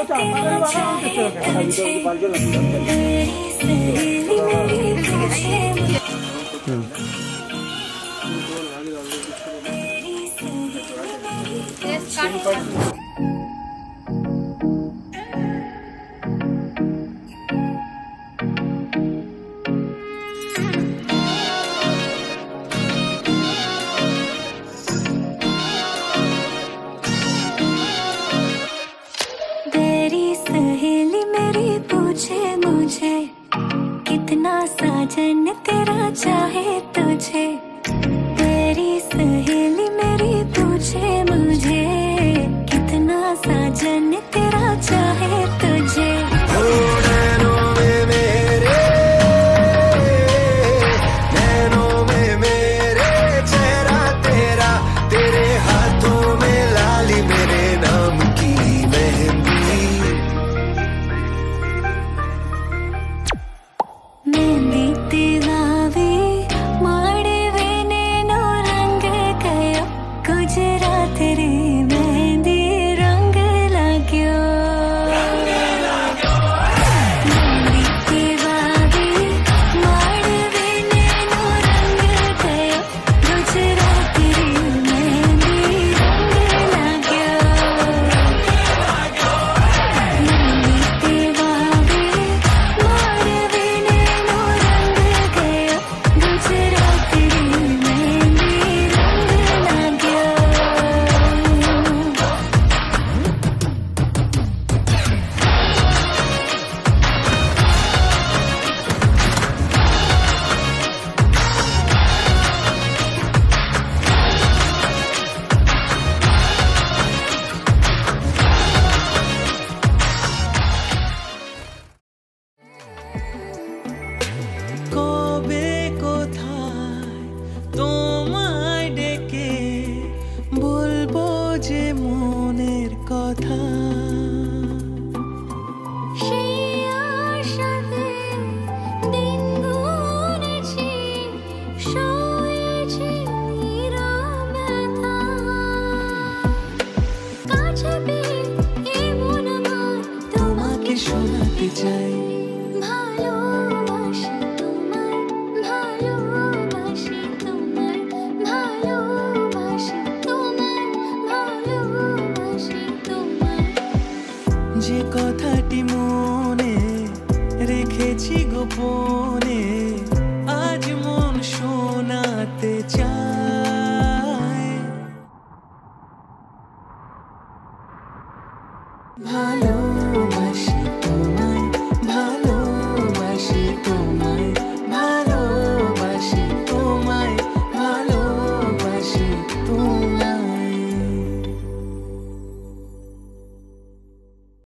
तेरा चाहे तुझे, तेरी सहेली मेरी पूछे मुझे, तेरी सहेली। सहेली मेरी पूछे मुझे, कितना साजन तेरा चाहे तुझे। तेरी सहेली मेरी पूछे मुझे, कितना साजन तेरा चाहे तुझे। नैनों में मेरे चेहरा तेरा, तेरे हाथों में लाली मेरे नाम की मेहंदी। ಮೆಂದಿತ್ತಿಗಾವಿ ಮಾಡುವೆನೇನೋ ರಂಗ ಕಯೋ, ಗುಜರಾತರಿ ಮೆಹಂದಿ ರಂಗ लाग्यो। ಮೆಂದಿತ್ತಿಗಾವಿ ಮಾಡುವೆನೇನೋ ರಂಗ ಕಯೋ, ಗುಜರಾತರಿ ಮೆಹಂದಿ ರಂಗ लाग्यो। ಮೆಂದಿತ್ತಿಗಾವಿ কবে কোথায় তোমায় ডেকে বলবো যে মনের কথা। সেই আশাতে দিন গুনেছি, সয়েছি নীরব ব্যথা। কাছে পেয়ে এমন আমার তোমাকে শোনাতে চাই, ভালোবাসি তোমায়, ভালোবাসি তোমায়, ভালোবাসি তোমায়, ভালোবাসি তোমায়। যে কথাটি মনে রেখেছি গোপনে, আজ মন শোনাতে চায়। ভালো